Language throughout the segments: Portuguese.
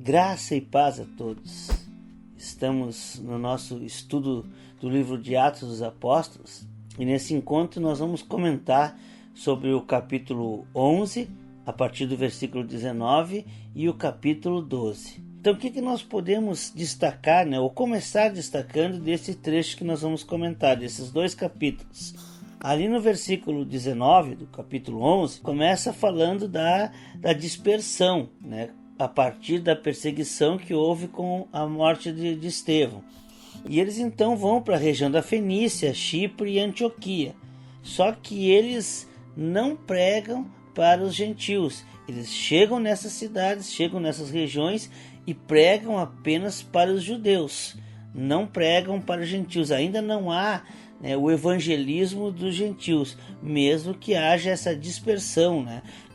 Graça e paz a todos. Estamos no nosso estudo do livro de Atos dos Apóstolos e nesse encontro nós vamos comentar sobre o capítulo 11, a partir do versículo 19 e o capítulo 12. Então o que nós podemos destacar, ou começar destacando desse trecho que nós vamos comentar, desses dois capítulos? Ali no versículo 19 do capítulo 11, começa falando da dispersão, a partir da perseguição que houve com a morte de Estevão. E eles então vão para a região da Fenícia, Chipre e Antioquia. Só que eles não pregam para os gentios. Eles chegam nessas cidades, chegam nessas regiões e pregam apenas para os judeus. Não pregam para os gentios. Ainda não há o evangelismo dos gentios, mesmo que haja essa dispersão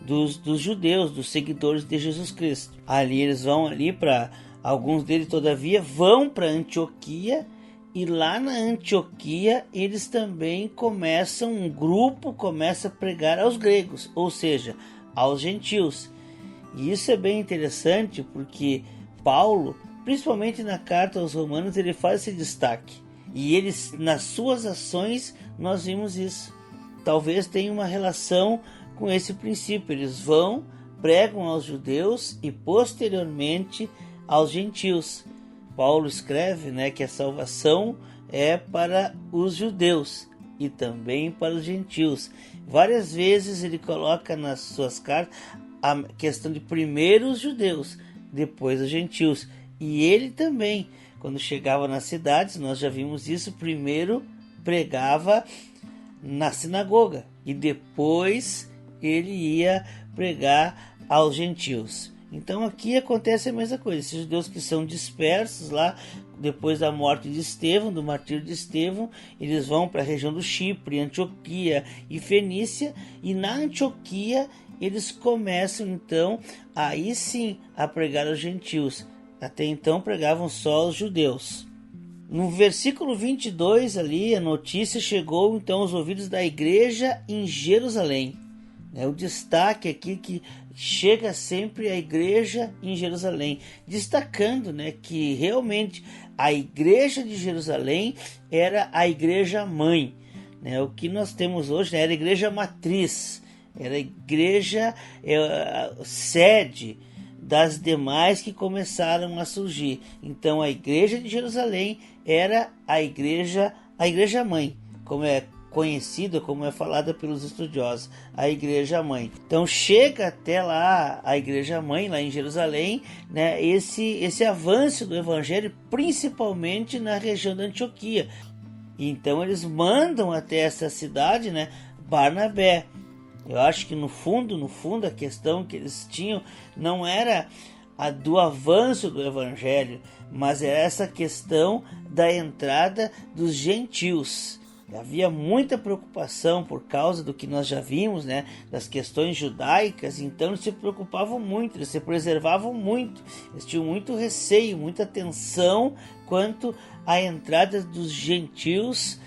dos judeus, dos seguidores de Jesus Cristo. Ali eles vão para, alguns deles todavia vão para Antioquia, e lá na Antioquia eles também um grupo começa a pregar aos gregos, ou seja, aos gentios. E isso é bem interessante porque Paulo, principalmente na carta aos Romanos, ele faz esse destaque. E eles, nas suas ações, nós vimos isso. Talvez tenha uma relação com esse princípio. Eles vão, pregam aos judeus e posteriormente aos gentios. Paulo escreve que a salvação é para os judeus e também para os gentios. Várias vezes ele coloca nas suas cartas a questão de primeiro os judeus, depois os gentios. E ele também, quando chegava nas cidades, nós já vimos isso, primeiro pregava na sinagoga e depois ele ia pregar aos gentios. Então aqui acontece a mesma coisa. Esses judeus que são dispersos lá depois da morte de Estevão, do martírio de Estevão, eles vão para a região do Chipre, Antioquia e Fenícia, e na Antioquia eles começam então aí sim a pregar aos gentios. Até então pregavam só aos judeus. No versículo 22 ali, a notícia chegou então aos ouvidos da igreja em Jerusalém. O destaque aqui que chega sempre a igreja em Jerusalém, destacando que realmente a igreja de Jerusalém era a igreja mãe. O que nós temos hoje era a igreja matriz, era a igreja sede das demais que começaram a surgir. Então a igreja de Jerusalém era a igreja mãe, como é conhecida, como é falada pelos estudiosos, a igreja mãe. Então chega até lá a igreja mãe, lá em Jerusalém, esse avanço do evangelho, principalmente na região da Antioquia. Então eles mandam até essa cidade Barnabé. Eu acho que no fundo a questão que eles tinham não era a do avanço do evangelho, mas era essa questão da entrada dos gentios. Havia muita preocupação por causa do que nós já vimos, das questões judaicas. Então eles se preocupavam muito, eles se preservavam muito, eles tinham muito receio, muita atenção quanto à entrada dos gentios,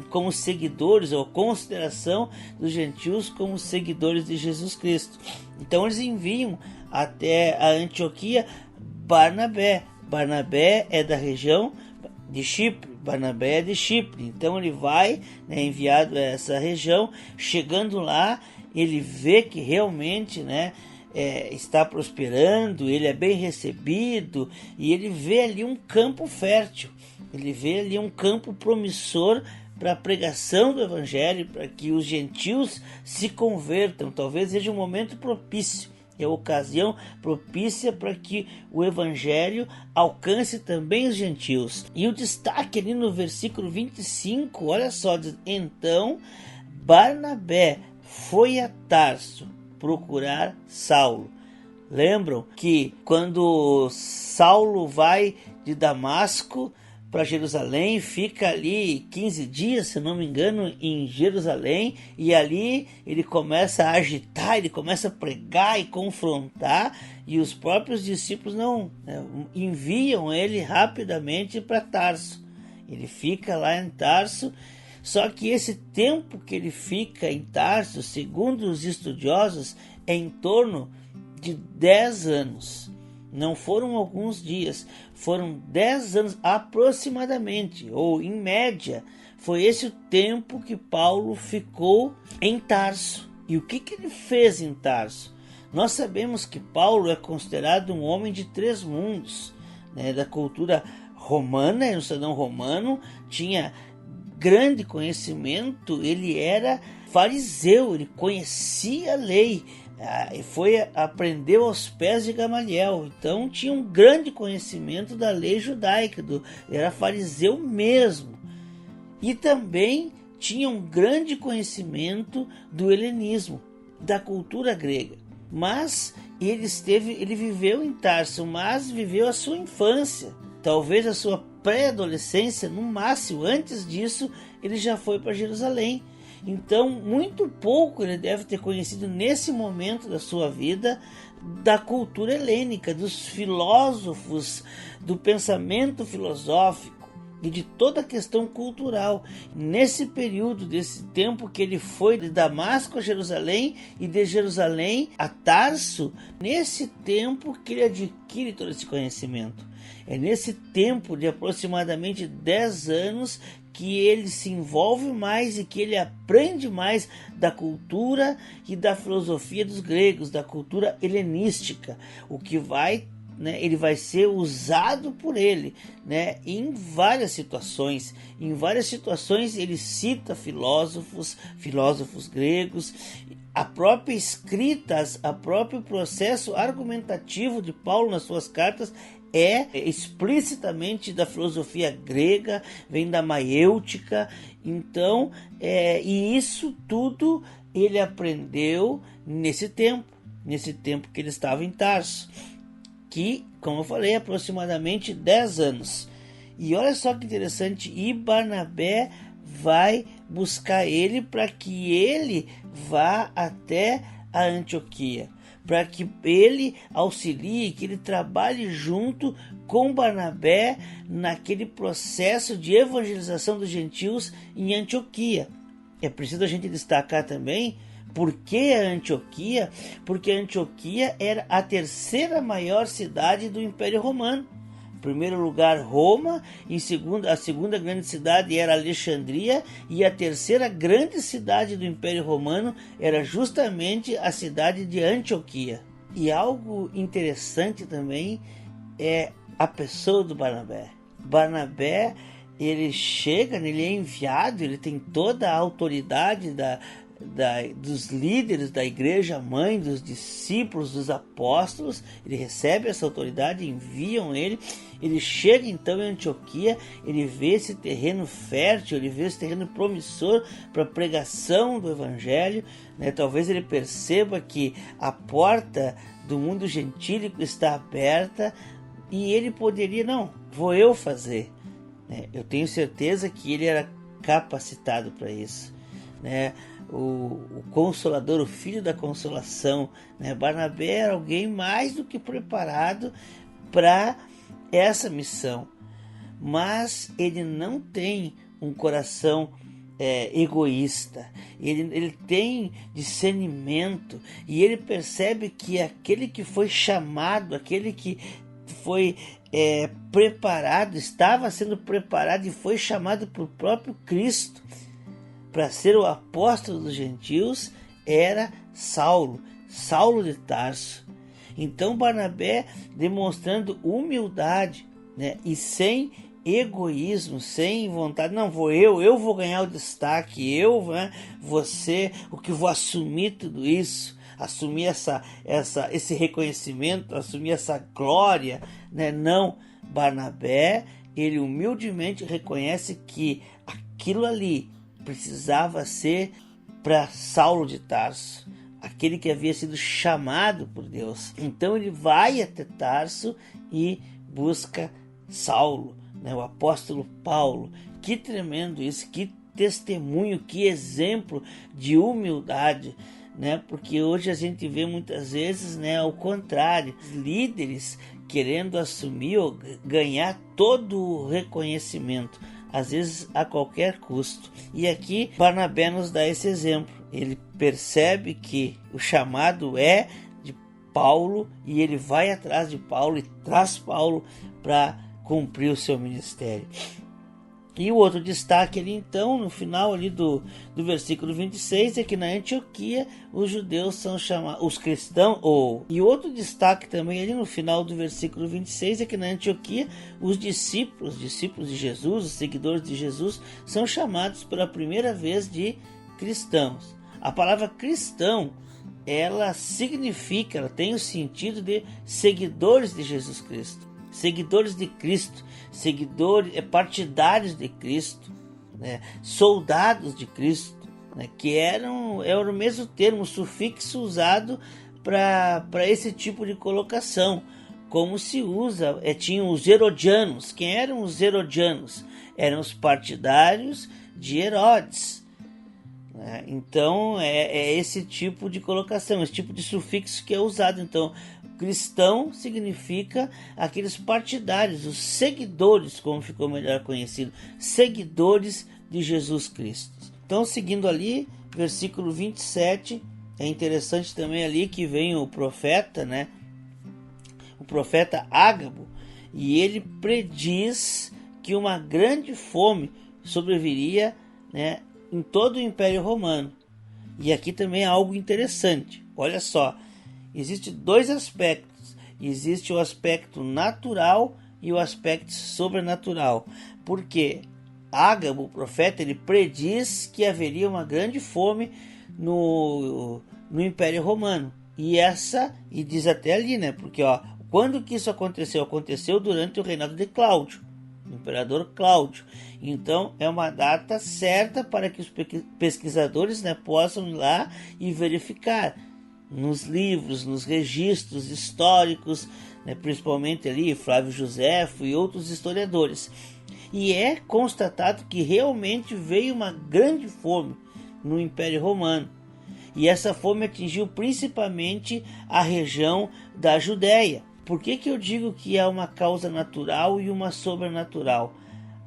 como seguidores, ou consideração dos gentios como seguidores de Jesus Cristo. Então eles enviam até a Antioquia Barnabé. Barnabé é da região de Chipre. Barnabé é de Chipre. Então ele vai, enviado a essa região. Chegando lá, ele vê que realmente está prosperando, ele é bem recebido, e ele vê ali um campo fértil, ele vê ali um campo promissor para a pregação do evangelho, para que os gentios se convertam. Talvez seja um momento propício, é a ocasião propícia para que o evangelho alcance também os gentios. E o destaque ali no versículo 25, olha só, diz: então Barnabé foi a Tarso procurar Saulo. Lembram que quando Saulo vai de Damasco para Jerusalém, fica ali 15 dias, se não me engano, em Jerusalém, e ali ele começa a agitar, ele começa a pregar e confrontar, e os próprios discípulos enviam ele rapidamente para Tarso. Ele fica lá em Tarso, só que esse tempo que ele fica em Tarso, segundo os estudiosos, é em torno de 10 anos. Não foram alguns dias, foram 10 anos aproximadamente, ou em média. Foi esse o tempo que Paulo ficou em Tarso. E o que ele fez em Tarso? Nós sabemos que Paulo é considerado um homem de 3 mundos, né? Da cultura romana, era um cidadão romano, tinha grande conhecimento, ele era fariseu, ele conhecia a lei, aprendeu aos pés de Gamaliel, então tinha um grande conhecimento da lei judaica, era fariseu mesmo, e também tinha um grande conhecimento do helenismo, da cultura grega. Mas ele viveu em Tarso, mas viveu a sua infância, talvez a sua pré-adolescência, no máximo. Antes disso, ele já foi para Jerusalém. Então, muito pouco ele deve ter conhecido nesse momento da sua vida da cultura helênica, dos filósofos, do pensamento filosófico e de toda a questão cultural. Nesse período, desse tempo que ele foi de Damasco a Jerusalém e de Jerusalém a Tarso, nesse tempo que ele adquire todo esse conhecimento. É nesse tempo de aproximadamente 10 anos que ele se envolve mais e que ele aprende mais da cultura e da filosofia dos gregos, da cultura helenística, o que vai, ele vai ser usado por ele, em várias situações. Em várias situações ele cita filósofos gregos, a própria escrita, o próprio processo argumentativo de Paulo nas suas cartas é explicitamente da filosofia grega, vem da maiêutica. Então, e isso tudo ele aprendeu nesse tempo que ele estava em Tarso, que, como eu falei, aproximadamente 10 anos. E olha só que interessante, e Barnabé vai buscar ele para que ele vá até a Antioquia, para que ele auxilie, que ele trabalhe junto com Barnabé naquele processo de evangelização dos gentios em Antioquia. É preciso a gente destacar também por que a Antioquia, porque a Antioquia era a 3ª maior cidade do Império Romano. Em primeiro lugar, Roma, a segunda grande cidade era Alexandria, e a 3ª grande cidade do Império Romano era justamente a cidade de Antioquia. E algo interessante também é a pessoa do Barnabé. Barnabé, ele chega, ele é enviado, ele tem toda a autoridade dos líderes da igreja mãe, dos discípulos, dos apóstolos. Ele recebe essa autoridade, enviam ele chega então em Antioquia, ele vê esse terreno fértil, ele vê esse terreno promissor para a pregação do evangelho, Talvez ele perceba que a porta do mundo gentílico está aberta e ele poderia, vou eu fazer, Eu tenho certeza que ele era capacitado para isso, O Consolador, o Filho da Consolação, Barnabé era alguém mais do que preparado para essa missão, mas ele não tem um coração egoísta, ele tem discernimento e ele percebe que aquele que foi chamado, aquele que foi preparado, estava sendo preparado e foi chamado por próprio Cristo para ser o apóstolo dos gentios, era Saulo de Tarso. Então Barnabé, demonstrando humildade, e sem egoísmo, sem vontade, eu vou ganhar o destaque, eu vou ser o que vou assumir tudo isso, assumir esse reconhecimento, assumir essa glória, Não, Barnabé, ele humildemente reconhece que aquilo ali precisava ser para Saulo de Tarso, aquele que havia sido chamado por Deus. Então ele vai até Tarso e busca Saulo, o apóstolo Paulo. Que tremendo isso, que testemunho, que exemplo de humildade, porque hoje a gente vê muitas vezes, ao contrário, líderes querendo assumir ou ganhar todo o reconhecimento, às vezes a qualquer custo. E aqui Barnabé nos dá esse exemplo. Ele percebe que o chamado é Paulo, e ele vai atrás de Paulo e traz Paulo para cumprir o seu ministério. E o outro destaque ali então, no final ali do versículo 26, é que na Antioquia os judeus são chamados, os cristãos, e outro destaque também ali no final do versículo 26 é que na Antioquia os discípulos de Jesus, os seguidores de Jesus, são chamados pela primeira vez de cristãos. A palavra cristão, ela significa, ela tem o sentido de seguidores de Jesus Cristo. Seguidores de Cristo, seguidores, partidários de Cristo, né? Soldados de Cristo, né? Que era o mesmo termo, o sufixo usado para esse tipo de colocação, como se usa, tinham os herodianos. Quem eram os herodianos? Eram os partidários de Herodes. Então é esse tipo de colocação, esse tipo de sufixo que é usado. Então, cristão significa aqueles partidários, os seguidores, como ficou melhor conhecido, seguidores de Jesus Cristo. Então, seguindo ali, versículo 27, é interessante também ali que vem o profeta, né? O profeta Ágabo, e ele prediz que uma grande fome sobreviria, né, em todo o Império Romano. E aqui também é algo interessante. Olha só, existem dois aspectos. Existe o aspecto natural e o aspecto sobrenatural. Porque Ágabo, o profeta, ele prediz que haveria uma grande fome no Império Romano. E diz até ali, né? Porque quando que isso aconteceu? Aconteceu durante o reinado de Cláudio, o imperador Cláudio. Então é uma data certa para que os pesquisadores, né, possam ir lá e verificar nos livros, nos registros históricos, né, principalmente ali Flávio Joséfo e outros historiadores. E é constatado que realmente veio uma grande fome no Império Romano. E essa fome atingiu principalmente a região da Judéia. Por que eu digo que é uma causa natural e uma sobrenatural?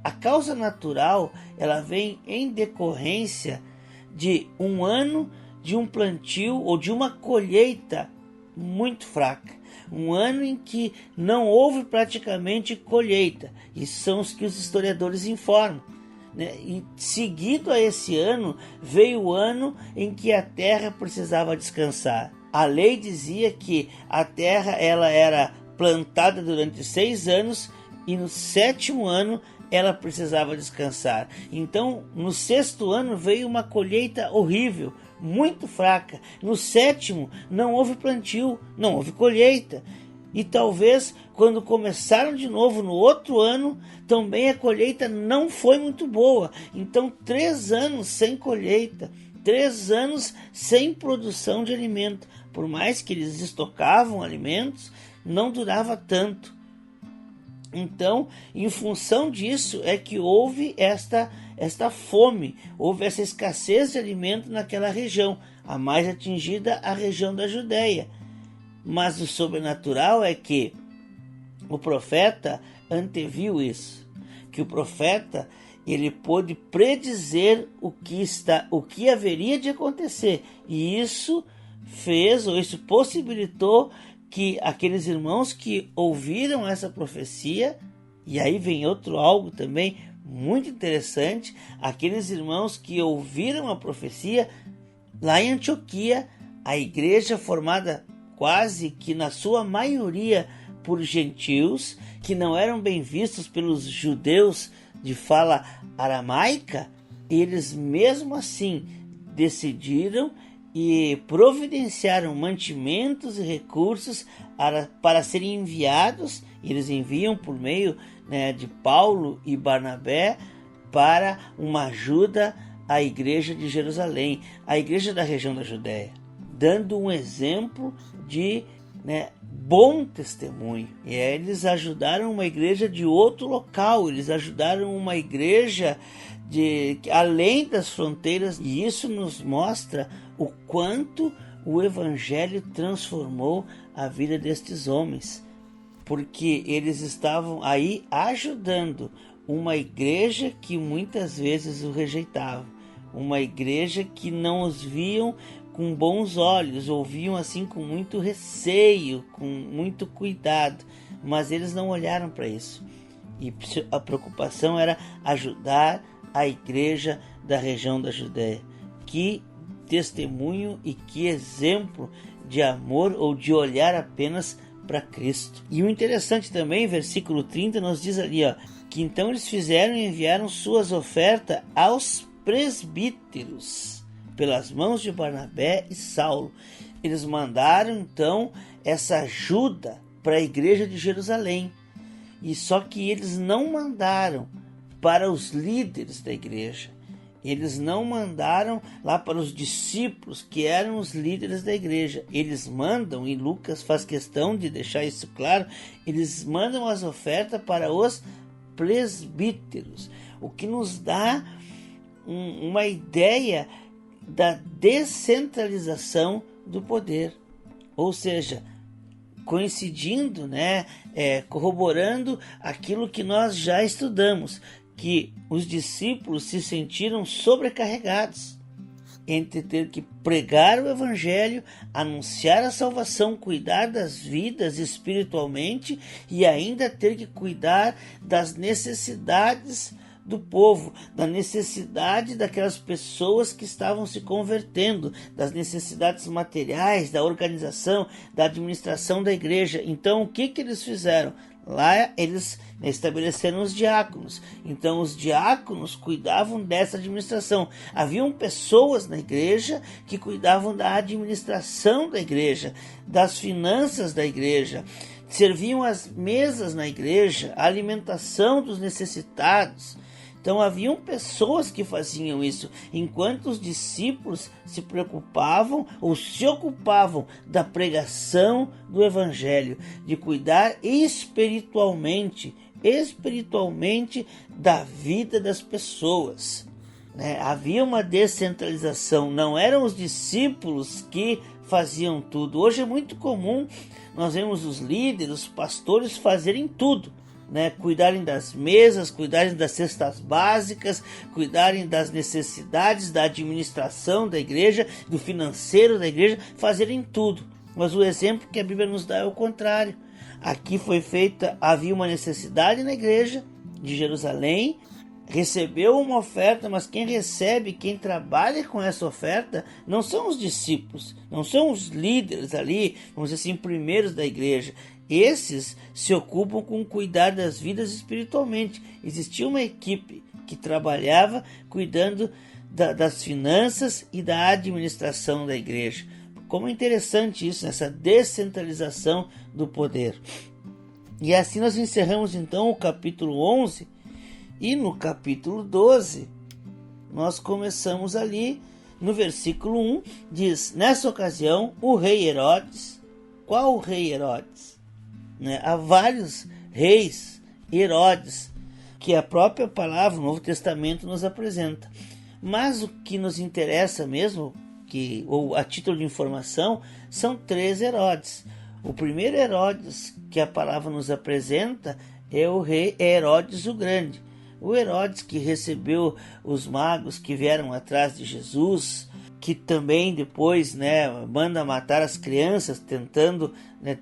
A causa natural, ela vem em decorrência de um ano de um plantio ou de uma colheita muito fraca. Um ano em que não houve praticamente colheita. Isso são os que os historiadores informam. E seguido a esse ano, veio o ano em que a terra precisava descansar. A lei dizia que a terra ela era plantada durante 6 anos e no 7º ano ela precisava descansar. Então, no 6º ano veio uma colheita horrível, muito fraca. No 7º não houve plantio, não houve colheita. E talvez quando começaram de novo no outro ano, também a colheita não foi muito boa. Então 3 anos sem colheita, 3 anos sem produção de alimento. Por mais que eles estocavam alimentos, não durava tanto. Então, em função disso é que houve esta fome, houve essa escassez de alimento naquela região, a mais atingida, a região da Judéia. Mas o sobrenatural é que o profeta anteviu isso, que o profeta ele pôde predizer o que haveria de acontecer, e isso possibilitou que aqueles irmãos que ouviram essa profecia, e aí vem algo também muito interessante, aqueles irmãos que ouviram a profecia lá em Antioquia, a igreja formada quase que na sua maioria por gentios, que não eram bem vistos pelos judeus de fala aramaica, eles mesmo assim decidiram e providenciaram mantimentos e recursos para serem enviados. Eles enviam por meio, né, de Paulo e Barnabé para uma ajuda à igreja de Jerusalém, à igreja da região da Judéia, dando um exemplo de, né, bom testemunho. E eles ajudaram uma igreja de outro local, eles ajudaram uma igreja além das fronteiras, e isso nos mostra o quanto o evangelho transformou a vida destes homens, porque eles estavam aí ajudando uma igreja que muitas vezes o rejeitava, uma igreja que não os viam com bons olhos, ouviam assim com muito receio, com muito cuidado, mas eles não olharam para isso. E a preocupação era ajudar a igreja da região da Judéia. Que testemunho e que exemplo de amor ou de olhar apenas para Cristo. E o interessante também, versículo 30, nos diz ali, que então eles fizeram e enviaram suas ofertas aos presbíteros, pelas mãos de Barnabé e Saulo. Eles mandaram então essa ajuda para a igreja de Jerusalém. E só que eles não mandaram para os líderes da igreja. Eles não mandaram lá para os discípulos, que eram os líderes da igreja. Eles mandam, e Lucas faz questão de deixar isso claro, eles mandam as ofertas para os presbíteros, o que nos dá uma ideia da descentralização do poder. Ou seja, coincidindo, corroborando aquilo que nós já estudamos, que os discípulos se sentiram sobrecarregados entre ter que pregar o evangelho, anunciar a salvação, cuidar das vidas espiritualmente e ainda ter que cuidar das necessidades do povo, da necessidade daquelas pessoas que estavam se convertendo, das necessidades materiais, da organização, da administração da igreja. Então, o que eles fizeram? Lá eles estabeleceram os diáconos. Então os diáconos cuidavam dessa administração. Haviam pessoas na igreja que cuidavam da administração da igreja, das finanças da igreja, serviam as mesas na igreja, a alimentação dos necessitados. Então haviam pessoas que faziam isso, enquanto os discípulos se preocupavam ou se ocupavam da pregação do evangelho, de cuidar espiritualmente da vida das pessoas. Havia uma descentralização, não eram os discípulos que faziam tudo. Hoje é muito comum nós vemos os líderes, os pastores fazerem tudo. Cuidarem das mesas, cuidarem das cestas básicas, cuidarem das necessidades da administração da igreja, do financeiro da igreja, fazerem tudo. Mas o exemplo que a Bíblia nos dá é o contrário. Aqui havia uma necessidade na igreja de Jerusalém, recebeu uma oferta, mas quem recebe, quem trabalha com essa oferta, não são os discípulos, não são os líderes ali, vamos dizer assim, primeiros da igreja. Esses se ocupam com cuidar das vidas espiritualmente. Existia uma equipe que trabalhava cuidando das finanças e da administração da igreja. Como é interessante isso, essa descentralização do poder. E assim nós encerramos então o capítulo 11 e no capítulo 12 nós começamos ali no versículo 1, diz: nessa ocasião o rei Herodes. Qual o rei Herodes? Há vários reis, Herodes, que a própria palavra, o Novo Testamento nos apresenta. Mas o que nos interessa mesmo, ou a título de informação, são 3 Herodes. O primeiro Herodes que a palavra nos apresenta é o rei Herodes o Grande. O Herodes que recebeu os magos que vieram atrás de Jesus, que também depois manda matar as crianças,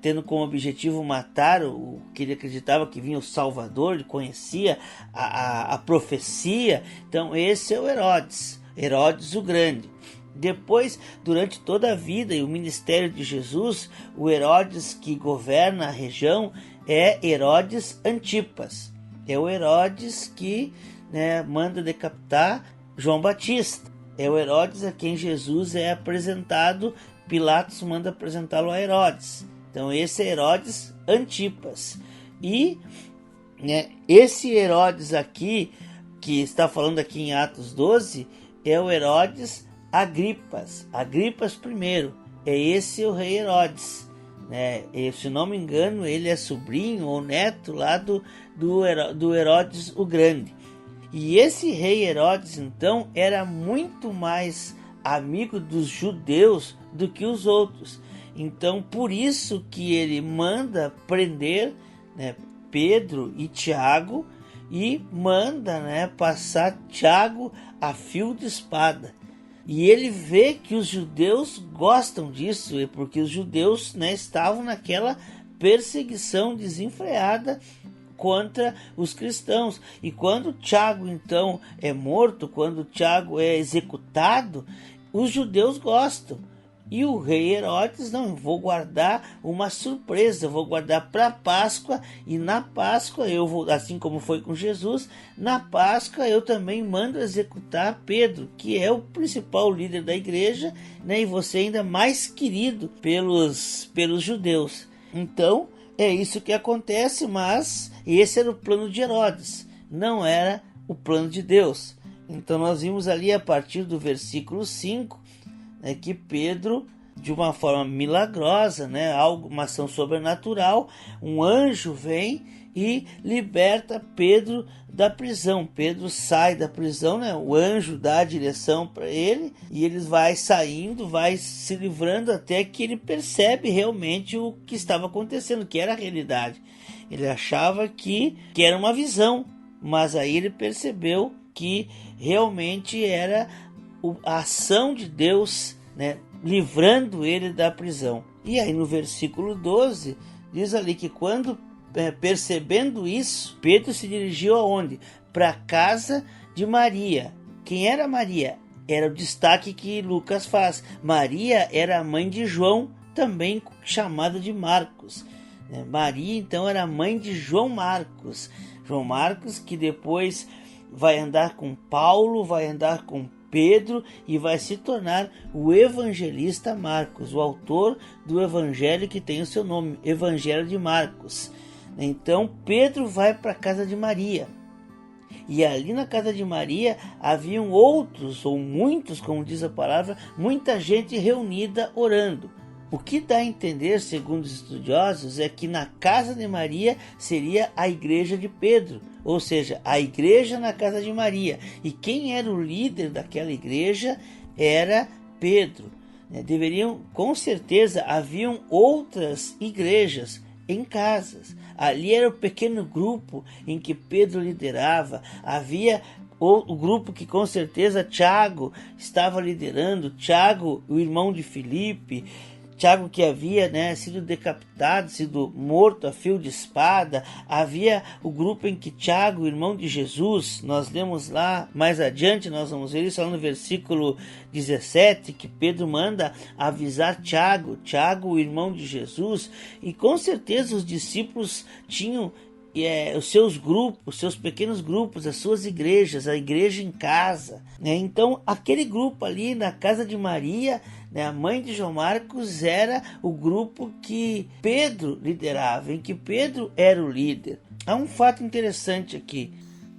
tendo como objetivo matar o que ele acreditava que vinha o Salvador, ele conhecia a profecia. Então esse é o Herodes, Herodes o Grande. Depois, durante toda a vida e o ministério de Jesus, o Herodes que governa a região é Herodes Antipas. É o Herodes que manda decapitar João Batista. É o Herodes a quem Jesus é apresentado, Pilatos manda apresentá-lo a Herodes. Então esse é Herodes Antipas. E esse Herodes aqui, que está falando aqui em Atos 12, é o Herodes Agripas I. É esse o rei Herodes. E, se não me engano, ele é sobrinho ou neto lá do Herodes o Grande. E esse rei Herodes, então, era muito mais amigo dos judeus do que os outros. Então, por isso que ele manda prender Pedro e Tiago e manda passar Tiago a fio de espada. E ele vê que os judeus gostam disso, porque os judeus, né, estavam naquela perseguição desenfreada contra os cristãos. E quando Tiago então é morto, quando Tiago é executado, os judeus gostam. E o rei Herodes, não, vou guardar uma surpresa, vou guardar para a Páscoa, e na Páscoa eu vou, assim como foi com Jesus, na Páscoa eu também mando executar Pedro, que é o principal líder da igreja, né, e você ainda mais querido pelos judeus. Então, é isso que acontece, mas esse era o plano de Herodes, não era o plano de Deus. Então nós vimos ali a partir do versículo 5, que Pedro, de uma forma milagrosa, né, uma ação sobrenatural, um anjo vem e liberta Pedro da prisão. Pedro sai da prisão, né, o anjo dá a direção para ele e ele vai saindo, vai se livrando até que ele percebe realmente o que estava acontecendo, que era a realidade. Ele achava que era uma visão, mas aí ele percebeu que realmente era a ação de Deus, né, livrando ele da prisão. E aí no versículo 12 diz ali que quando percebendo isso, Pedro se dirigiu aonde? Para a casa de Maria. Quem era Maria? Era o destaque que Lucas faz. Maria era a mãe de João, também chamada de Marcos. Maria então era a mãe de João Marcos. João Marcos, que depois vai andar com Paulo, vai andar com Pedro e vai se tornar o evangelista Marcos, o autor do evangelho que tem o seu nome, Evangelho de Marcos. Então Pedro vai para a casa de Maria. E ali na casa de Maria haviam outros, ou muitos, como diz a palavra, muita gente reunida orando. O que dá a entender, segundo os estudiosos, é que na casa de Maria seria a igreja de Pedro, ou seja, a igreja na casa de Maria. E quem era o líder daquela igreja era Pedro. Deveriam, com certeza, haviam outras igrejas em casas. Ali era o pequeno grupo em que Pedro liderava. Havia o grupo que com certeza Tiago estava liderando. Tiago, o irmão de Filipe. Tiago que havia, né, sido decapitado, sido morto a fio de espada. Havia o grupo em que Tiago, irmão de Jesus, nós lemos lá mais adiante, nós vamos ver isso lá no versículo 17, que Pedro manda avisar Tiago, o irmão de Jesus. E com certeza os discípulos tinham os seus grupos, os seus pequenos grupos, as suas igrejas, a igreja em casa, né? Então aquele grupo ali na casa de Maria, né, a mãe de João Marcos, era o grupo que Pedro liderava, em que Pedro era o líder. Há um fato interessante aqui,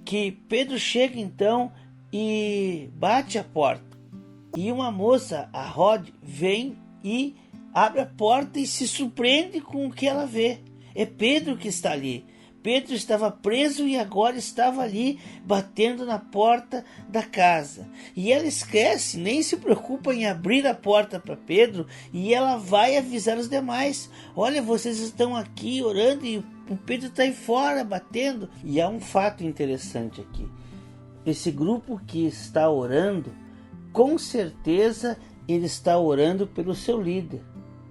que Pedro chega então e bate a porta, e uma moça, a Rod, vem e abre a porta e se surpreende com o que ela vê. É Pedro que está ali. Pedro estava preso e agora estava ali batendo na porta da casa. E ela esquece, nem se preocupa em abrir a porta para Pedro, e ela vai avisar os demais. Olha, vocês estão aqui orando e o Pedro está aí fora batendo. E há um fato interessante aqui. Esse grupo que está orando, com certeza ele está orando pelo seu líder.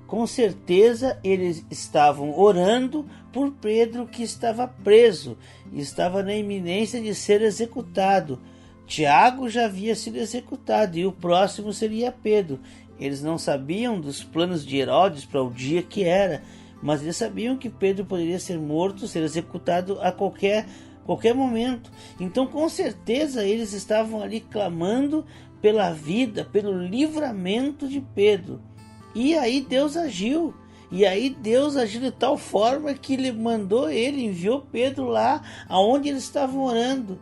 Com certeza eles estavam orando por Pedro, que estava preso e estava na iminência de ser executado. Tiago já havia sido executado e o próximo seria Pedro. Eles não sabiam dos planos de Herodes para o dia que era, mas eles sabiam que Pedro poderia ser morto, ser executado a qualquer momento. Então com certeza eles estavam ali clamando pela vida, pelo livramento de Pedro. E aí Deus agiu. E aí Deus agiu de tal forma que ele enviou Pedro lá aonde eles estavam orando.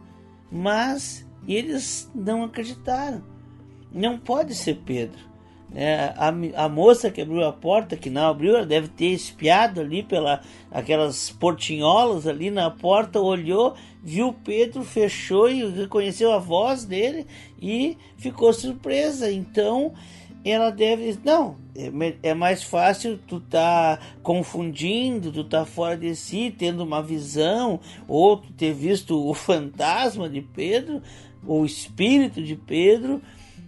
Mas eles não acreditaram. Não pode ser Pedro. A moça que abriu a porta, que não abriu, ela deve ter espiado ali aquelas portinholas ali na porta, olhou, viu Pedro, fechou e reconheceu a voz dele e ficou surpresa. Então ela deve... Não, é mais fácil tu tá confundindo, tu tá fora de si, tendo uma visão, ou tu ter visto o fantasma de Pedro, ou o espírito de Pedro,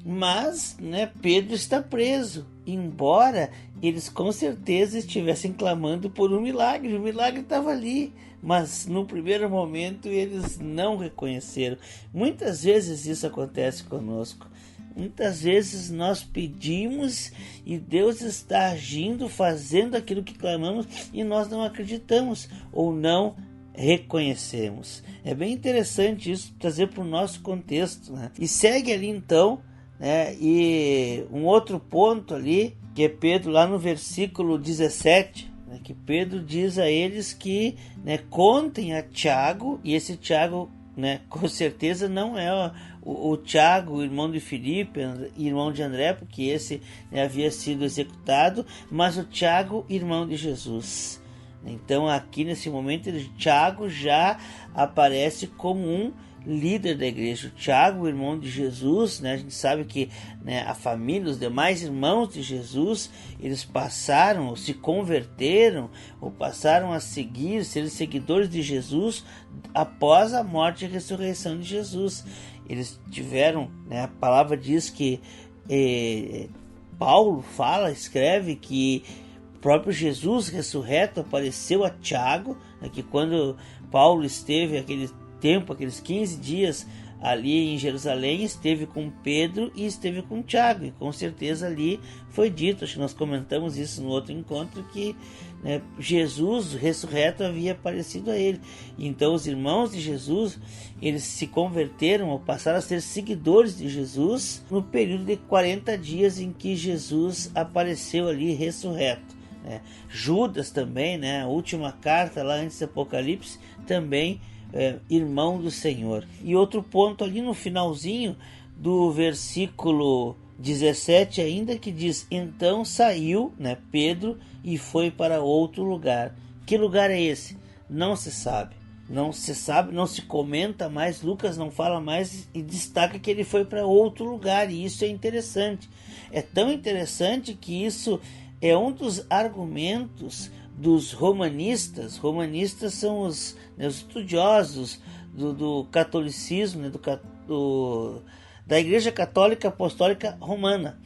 Mas, né, Pedro está preso, embora eles com certeza estivessem clamando por um milagre. O milagre estava ali, mas no primeiro momento eles não reconheceram. Muitas vezes isso acontece conosco. Muitas vezes nós pedimos e Deus está agindo, fazendo aquilo que clamamos e nós não acreditamos ou não reconhecemos. É bem interessante isso, trazer para o nosso contexto, né? E segue ali então, né? E um outro ponto ali, que é Pedro lá no versículo 17, né? Que Pedro diz a eles que, né, contem a Tiago, e esse Tiago, né, com certeza não é o Tiago, irmão de Filipe, irmão de André, porque esse, né, havia sido executado, mas o Tiago, irmão de Jesus. Então aqui nesse momento Tiago já aparece como um líder da igreja. O Tiago, irmão de Jesus, né, a gente sabe que, né, a família, os demais irmãos de Jesus, eles passaram, ou se converteram, ou passaram a seguir, ser seguidores de Jesus após a morte e a ressurreição de Jesus. Eles tiveram, né, a palavra diz que Paulo escreve que o próprio Jesus ressurreto apareceu a Tiago, né, que quando Paulo esteve aqueles 15 dias ali em Jerusalém, esteve com Pedro e esteve com Tiago, e com certeza ali foi dito, acho que nós comentamos isso no outro encontro, que, né, Jesus ressurreto havia aparecido a ele. Então os irmãos de Jesus, eles se converteram ou passaram a ser seguidores de Jesus no período de 40 dias em que Jesus apareceu ali ressurreto. Judas também, né, a última carta lá antes do Apocalipse, também irmão do Senhor. E outro ponto ali no finalzinho do versículo 17 ainda, que diz: então saiu, né, Pedro e foi para outro lugar. Que lugar é esse? Não se sabe, não se comenta mais. Lucas não fala mais e destaca que ele foi para outro lugar, e isso é interessante. É tão interessante que isso é um dos argumentos dos romanistas. Romanistas são os estudiosos do catolicismo, né, da Igreja Católica Apostólica Romana,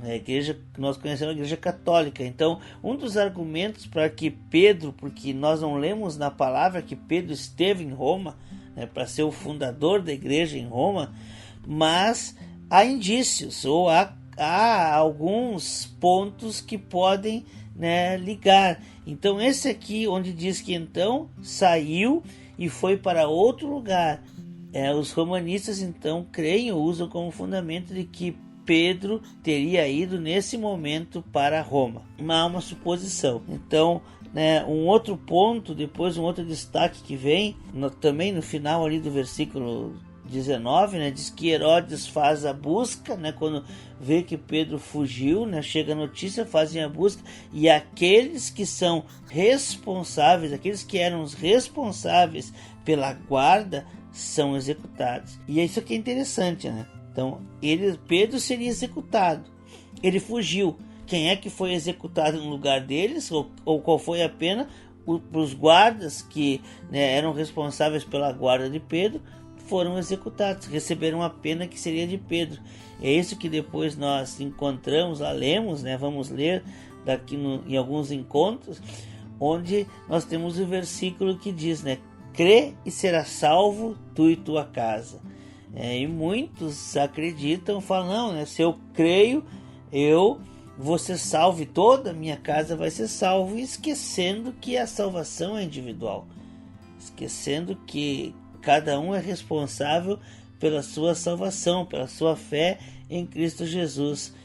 a igreja que nós conhecemos, a Igreja Católica. Então, um dos argumentos para que Pedro, porque nós não lemos na palavra que Pedro esteve em Roma, né, para ser o fundador da igreja em Roma, mas há indícios, ou há alguns pontos que podem, né, ligar. Então esse aqui onde diz que então saiu e foi para outro lugar, os romanistas então creem ou usam como fundamento de que Pedro teria ido nesse momento para Roma. Há uma suposição. Então, né, um outro ponto, depois um outro destaque que vem também no final ali do versículo 19, né, diz que Herodes faz a busca, né, quando vê que Pedro fugiu, né, chega a notícia, fazem a busca, e aqueles que são responsáveis, aqueles que eram os responsáveis pela guarda, são executados. E é isso que é interessante, né? Então, Pedro seria executado, ele fugiu. Quem é que foi executado no lugar deles, ou qual foi a pena? Os guardas que, né, eram responsáveis pela guarda de Pedro foram executados, receberam a pena que seria de Pedro. É isso que depois nós encontramos, lemos, né? Vamos ler daqui em alguns encontros, onde nós temos o versículo que diz, né, crê e será salvo tu e tua casa. E muitos acreditam, falam, não, né, se eu creio, eu vou ser salvo e toda a minha casa vai ser salvo, esquecendo que a salvação é individual, esquecendo que cada um é responsável pela sua salvação, pela sua fé em Cristo Jesus.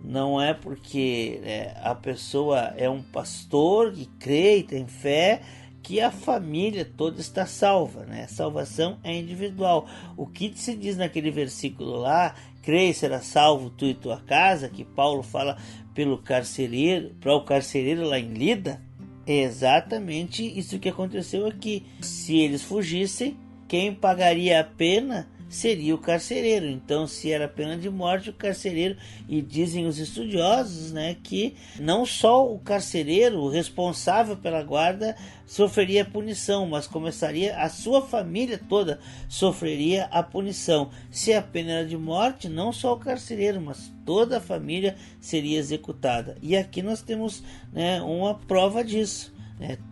Não é porque a pessoa é um pastor que crê e tem fé que a família toda está salva, né? A salvação é individual. O que se diz naquele versículo lá, crê e será salvo tu e tua casa, que Paulo fala para o carcereiro lá em Lida, é exatamente isso que aconteceu aqui. Se eles fugissem, quem pagaria a pena seria o carcereiro. Então, se era pena de morte, o carcereiro, e dizem os estudiosos, né, que não só o carcereiro, o responsável pela guarda, sofreria punição, mas começaria a sua família toda sofreria a punição. Se a pena era de morte, não só o carcereiro, mas toda a família seria executada. E aqui nós temos, né, uma prova disso.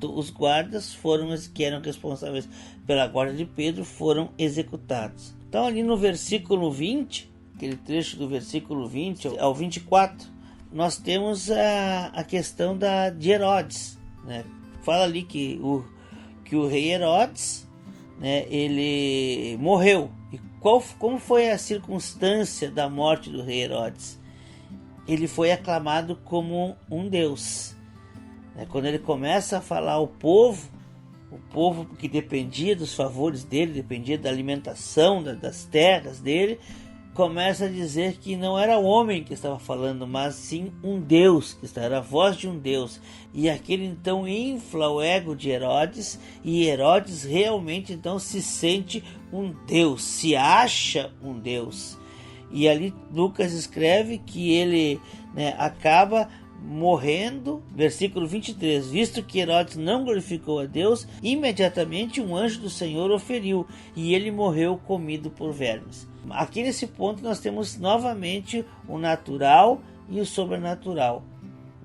Os guardas que eram responsáveis pela guarda de Pedro foram executados. Então, ali no versículo 20, aquele trecho do versículo 20 ao 24, nós temos a questão de Herodes, né? Fala ali que o rei Herodes, né, ele morreu. E como foi a circunstância da morte do rei Herodes? Ele foi aclamado como um deus. Quando ele começa a falar ao povo, o povo que dependia dos favores dele, dependia da alimentação, das terras dele, começa a dizer que não era o homem que estava falando, mas sim um Deus, era a voz de um Deus. E aquele então infla o ego de Herodes, e Herodes realmente então se sente um Deus, se acha um Deus. E ali Lucas escreve que ele, né, acaba morrendo, versículo 23, visto que Herodes não glorificou a Deus, imediatamente um anjo do Senhor o feriu, e ele morreu comido por vermes. Aqui nesse ponto nós temos novamente o natural e o sobrenatural,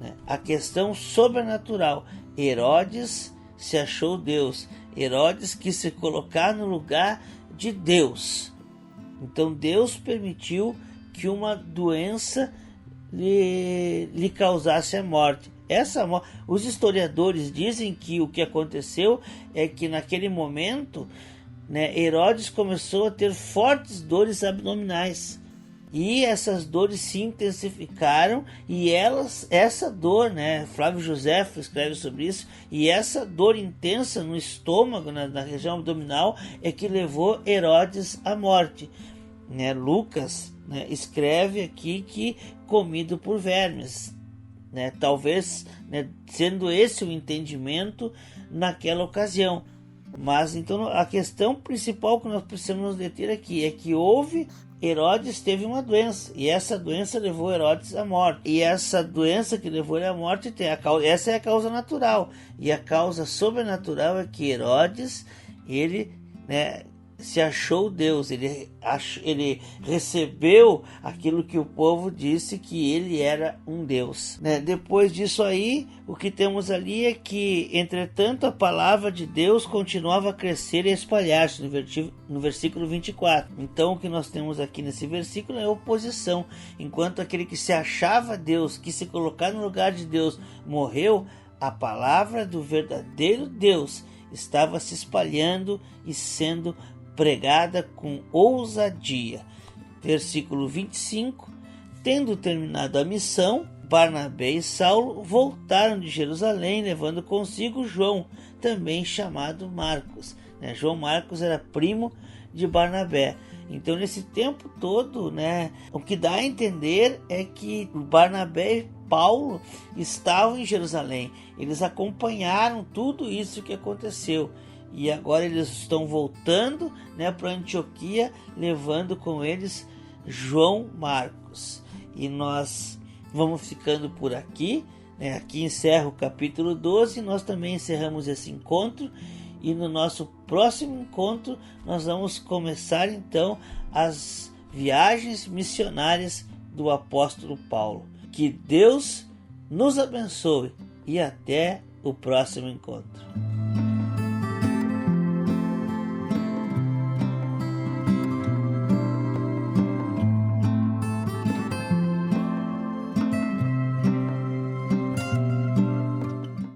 né? A questão sobrenatural, Herodes se achou Deus, Herodes quis se colocar no lugar de Deus. Então Deus permitiu que uma doença lhe causasse a morte. Os historiadores dizem que o que aconteceu é que naquele momento, né, Herodes começou a ter fortes dores abdominais, e essas dores se intensificaram, e essa dor, né, Flávio Josefo escreve sobre isso, e essa dor intensa no estômago, na região abdominal, é que levou Herodes à morte, né? Lucas, né, escreve aqui que comido por vermes, né? Talvez, né, sendo esse o entendimento naquela ocasião. Mas então a questão principal que nós precisamos nos deter aqui é que Herodes teve uma doença, e essa doença levou Herodes à morte. E essa doença que levou ele à morte essa é a causa natural, e a causa sobrenatural é que Herodes, ele, né, se achou Deus, ele recebeu aquilo que o povo disse, que ele era um Deus, né? Depois disso aí, o que temos ali é que, entretanto, a palavra de Deus continuava a crescer e a espalhar-se, no versículo 24. Então, o que nós temos aqui nesse versículo é oposição. Enquanto aquele que se achava Deus, que se colocar no lugar de Deus, morreu, a palavra do verdadeiro Deus estava se espalhando e sendo pregada com ousadia. Versículo 25, tendo terminado a missão, Barnabé e Saulo voltaram de Jerusalém, levando consigo João, também chamado Marcos. João Marcos era primo de Barnabé. Então, nesse tempo todo, né, o que dá a entender é que Barnabé e Paulo estavam em Jerusalém. Eles acompanharam tudo isso que aconteceu. E agora eles estão voltando, né, para Antioquia, levando com eles João Marcos. E nós vamos ficando por aqui, né? Aqui encerra o capítulo 12. Nós também encerramos esse encontro. E no nosso próximo encontro nós vamos começar então as viagens missionárias do apóstolo Paulo. Que Deus nos abençoe e até o próximo encontro.